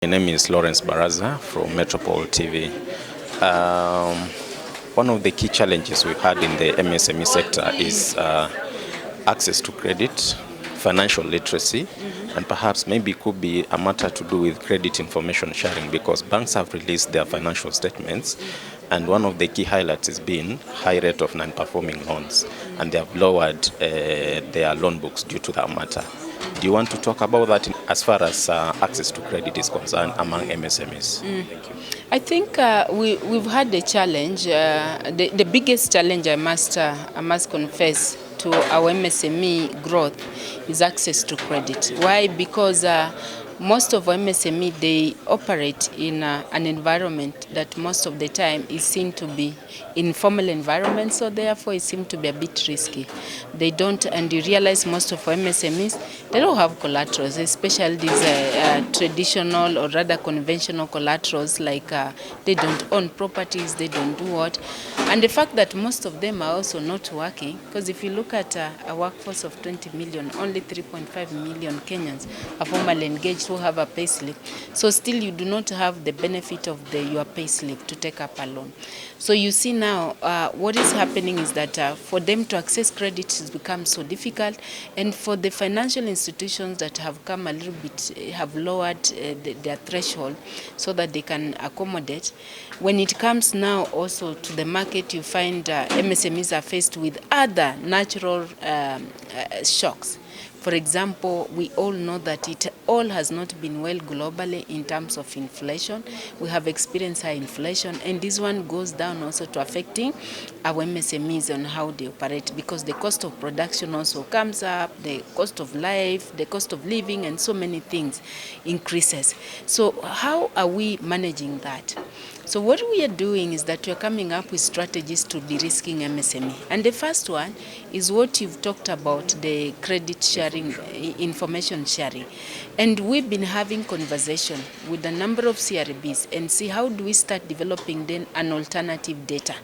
My name is Lawrence Baraza from Metropole TV. One of the key challenges we've had in the MSME sector is access to credit, financial literacy, and perhaps maybe it could be a matter to do with credit information sharing, because banks have released their financial statements, and one of the key highlights has been high rate of non-performing loans, and they have lowered their loan books due to that matter. Do you want to talk about that as far as access to credit is concerned among MSMEs? Thank you. I think we've had a challenge. The biggest challenge I must confess to our MSME growth is access to credit. Why? Because most of MSME, they operate in an environment that most of the time is seen to be informal environment, so therefore it seems to be a bit risky. They don't, and you realize most of MSMEs, they don't have collaterals, especially these traditional or rather conventional collaterals, like they don't own properties, they don't do what. And the fact that most of them are also not working, because if you look at a workforce of 20 million, only 3.5 million Kenyans are formally engaged who have a pay slip. So still you do not have the benefit of your pay slip to take up a loan. So you see now what is happening is that for them to access credit has become so difficult, and for the financial institutions that have come a little bit, have lowered their threshold so that they can accommodate. When it comes now also to the market, you find MSMEs are faced with other natural shocks. For example, we all know that it all has not been well globally in terms of inflation. We have experienced high inflation, and this one goes down also to affecting our MSMEs on how they operate, because the cost of production also comes up, the cost of life, the cost of living, and so many things increases. So how are we managing that? So what we are doing is that we are coming up with strategies to de-risking MSME. And the first one is what you've talked about, the credit sharing, information sharing. And we've been having conversation with a number of CRBs and see how do we start developing then an alternative data.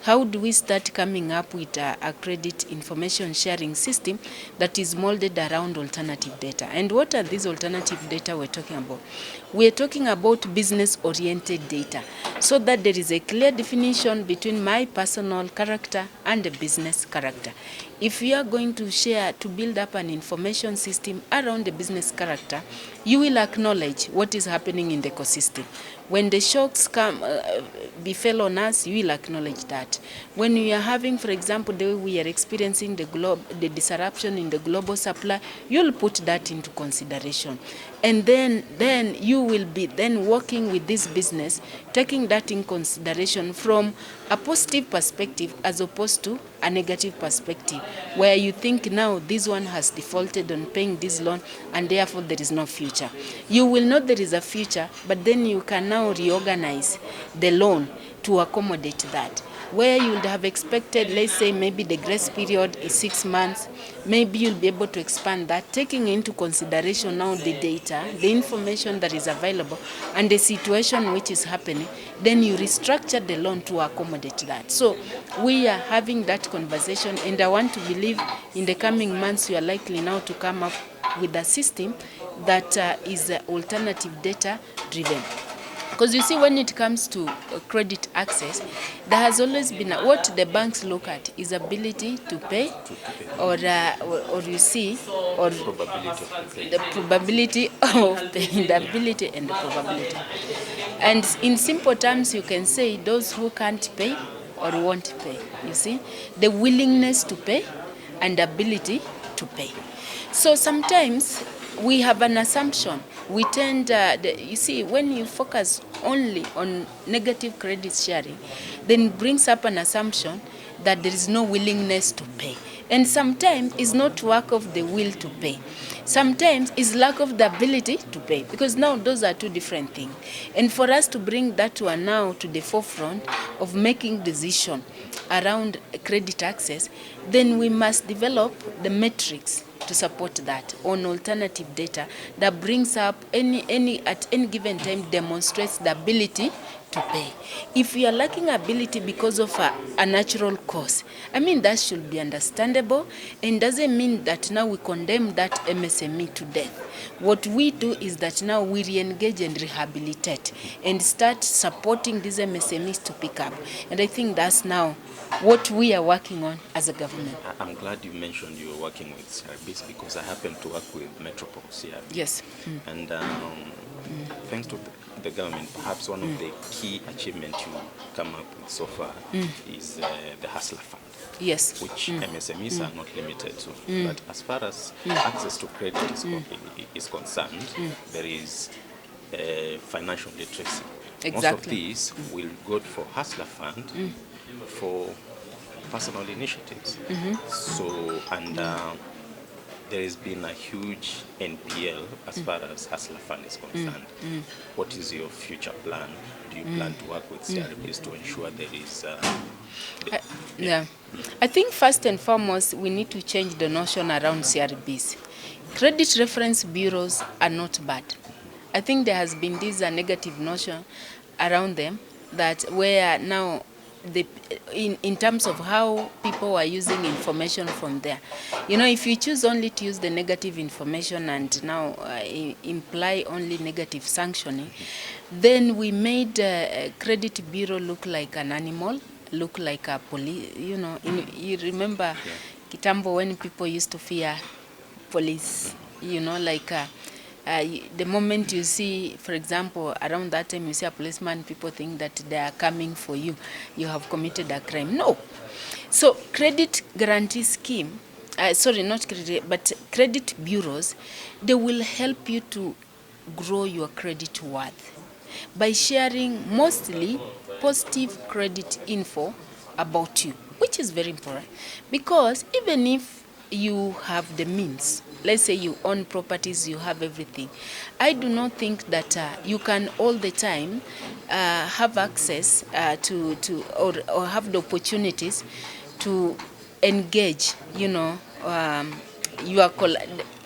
How do we start coming up with a credit information sharing system that is molded around alternative data? And what are these alternative data we're talking about? We're talking about business-oriented data, so that there is a clear definition between my personal character and the business character. If you are going to share, to build up an information system around the business character, you will acknowledge what is happening in the ecosystem. When the shocks come, befell on us, you will acknowledge that. When we are having, for example, the way we are experiencing the disruption in the global supply, you'll put that into consideration. And then you will be then working with this business, taking that in consideration from a positive perspective as opposed to a negative perspective, where you think now this one has defaulted on paying this loan and therefore there is no future. You will know there is a future, but then you can now reorganize the loan to accommodate that. Where you would have expected, let's say maybe the grace period is 6 months, maybe you'll be able to expand that, taking into consideration now the data, the information that is available, and the situation which is happening, then you restructure the loan to accommodate that. So we are having that conversation, and I want to believe in the coming months we are likely now to come up with a system that is alternative data driven. Because you see, when it comes to credit access, there has always been what the banks look at is ability to pay, or you see, or the probability of paying, the ability and the probability. And in simple terms, you can say those who can't pay or won't pay. You see, the willingness to pay and ability to pay. So sometimes we have an assumption. We tend, you see, when you focus only on negative credit sharing, then it brings up an assumption that there is no willingness to pay. And sometimes it's not work of the will to pay. Sometimes it's lack of the ability to pay, because now those are two different things. And for us to bring that one now to the forefront of making decision around credit access, then we must develop the metrics to support that on alternative data that brings up at any given time demonstrates the ability to pay. If we are lacking ability because of a natural cause, I mean, that should be understandable, and doesn't mean that now we condemn that MSME to death. What we do is that now we re-engage and rehabilitate and start supporting these MSMEs to pick up. And I think that's now what we are working on as a government. I'm glad you mentioned you were working with CRBs, because I happen to work with Metropole CRB. Yes. And thanks to the government, perhaps one of the key achievements you come up with so far is the Hustler Fund. Yes. Which MSMEs are not limited to. But as far as access to credit is concerned, there is financial literacy. Exactly. Most of these will go for Hustler Fund for personal initiatives. So, and there has been a huge NPL as far as Hustler Fund is concerned. What is your future plan? Do you plan to work with CRBs to ensure there is... I think first and foremost, we need to change the notion around CRBs. Credit reference bureaus are not bad. I think there has been this negative notion around them that where now in terms of how people are using information from there. You know, if you choose only to use the negative information and now imply only negative sanctioning, then we made a credit bureau look like an animal, look like a police. You know, you remember Kitambo when people used to fear police, you know, like the moment you see, for example, around that time you see a policeman, people think that they are coming for you. You have committed a crime. No. So credit guarantee scheme, sorry, not credit, but credit bureaus, they will help you to grow your credit worth by sharing mostly positive credit info about you, which is very important. Because even if you have the means, let's say you own properties, you have everything, I do not think that you can all the time have access or have the opportunities to engage, you know,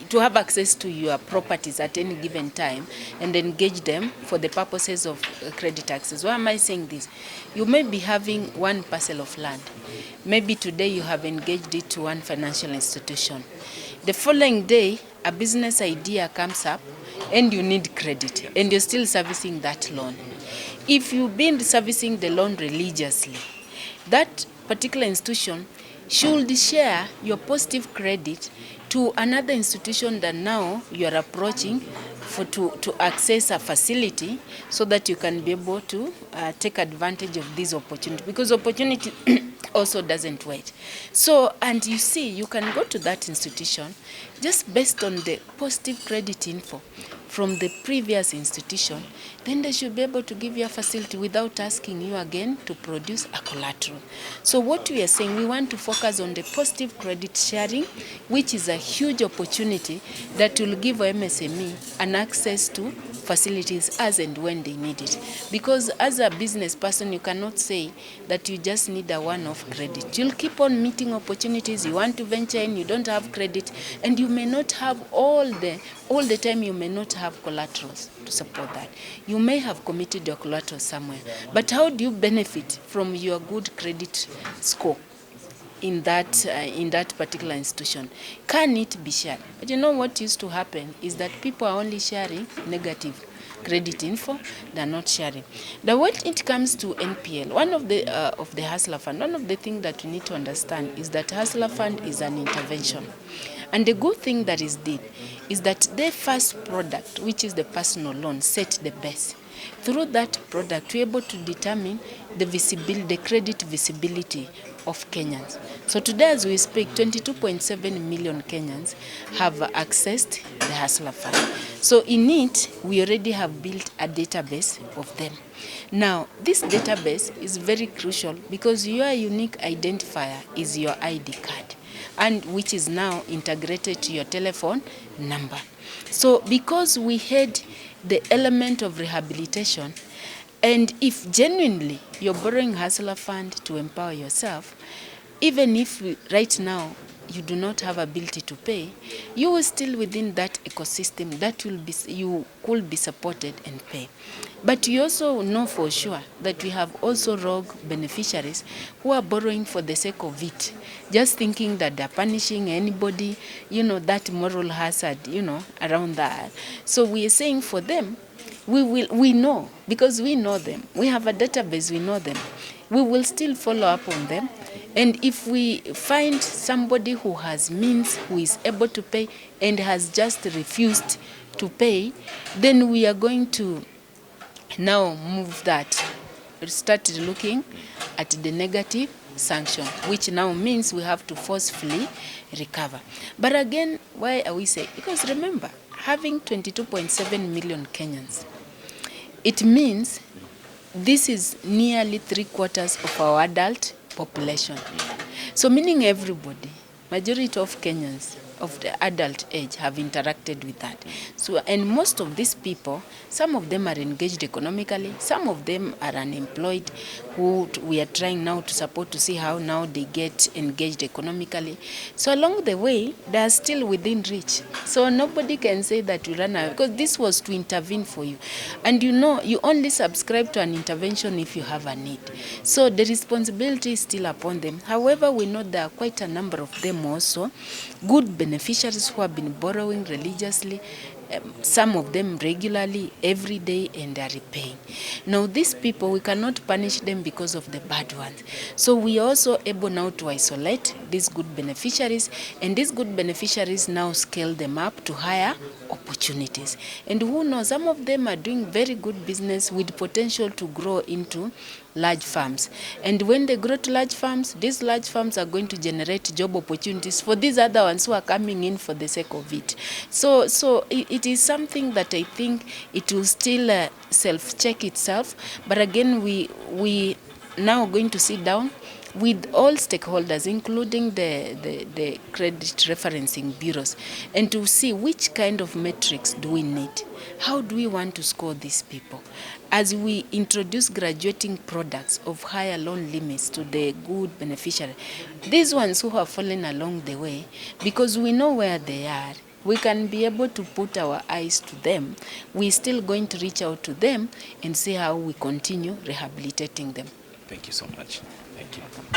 to have access to your properties at any given time and engage them for the purposes of credit access. Why am I saying this? You may be having one parcel of land. Maybe today you have engaged it to one financial institution. The following day, a business idea comes up and you need credit and you're still servicing that loan. If you've been servicing the loan religiously, that particular institution should share your positive credit to another institution that now you are approaching to access a facility so that you can be able to take advantage of this opportunity, because opportunity also doesn't wait. So, and you see, you can go to that institution just based on the positive credit info from the previous institution, then they should be able to give you a facility without asking you again to produce a collateral. So what we are saying, we want to focus on the positive credit sharing, which is a huge opportunity that will give MSME an access to facilities as and when they need it. Because as a business person, you cannot say that you just need a one-off credit. You'll keep on meeting opportunities. You want to venture in, you don't have credit, and you may not have all the time, you may not have collaterals to support that. You may have committed your collateral somewhere, but how do you benefit from your good credit score in that particular institution? Can it be shared? But you know what used to happen is that people are only sharing negative credit info, they're not sharing. Now when it comes to NPL, one of the Hustler Fund, one of the things that we need to understand is that Hustler Fund is an intervention. And the good thing that is did is that their first product, which is the personal loan, set the base. Through that product, we're able to determine the credit visibility of Kenyans. So today, as we speak, 22.7 million Kenyans have accessed the Hustler Fund. So in it, we already have built a database of them. Now, this database is very crucial because your unique identifier is your ID card, and which is now integrated to your telephone number. So because we had the element of rehabilitation, and if genuinely you're borrowing Hustler Fund to empower yourself, even if right now you do not have ability to pay, you are still within that ecosystem that you could be supported and pay. But you also know for sure that we have also rogue beneficiaries who are borrowing for the sake of it, just thinking that they're punishing anybody, that moral hazard, around that. So we are saying for them, we know, because we know them. We have a database, we know them. We will still follow up on them. And if we find somebody who has means, who is able to pay and has just refused to pay, then we are going to now move that, start looking at the negative sanction, which now means we have to forcefully recover. But again, why are we saying? Because remember, having 22.7 million Kenyans, it means this is nearly 3/4 of our adult population. So meaning everybody, majority of Kenyans of the adult age have interacted with that. So, and most of these people, some of them are engaged economically, some of them are unemployed, who we are trying now to support to see how now they get engaged economically. So along the way, they are still within reach. So nobody can say that we ran out, because this was to intervene for you. And you only subscribe to an intervention if you have a need. So the responsibility is still upon them. However, we know there are quite a number of them also, good beneficiaries who have been borrowing religiously, some of them regularly, every day, and are repaying. Now these people, we cannot punish them because of the bad ones. So we are also able now to isolate these good beneficiaries, and these good beneficiaries now scale them up to higher opportunities. And who knows, some of them are doing very good business with potential to grow into large farms. And when they grow to large farms, these large farms are going to generate job opportunities for these other ones who are coming in for the sake of it. So it is something that I think it will still self-check itself. But again, we now going to sit down with all stakeholders, including the credit referencing bureaus, and to see which kind of metrics do we need. How do we want to score these people? As we introduce graduating products of higher loan limits to the good beneficiary, these ones who have fallen along the way, because we know where they are, we can be able to put our eyes to them. We're still going to reach out to them and see how we continue rehabilitating them. Thank you so much. Thank you.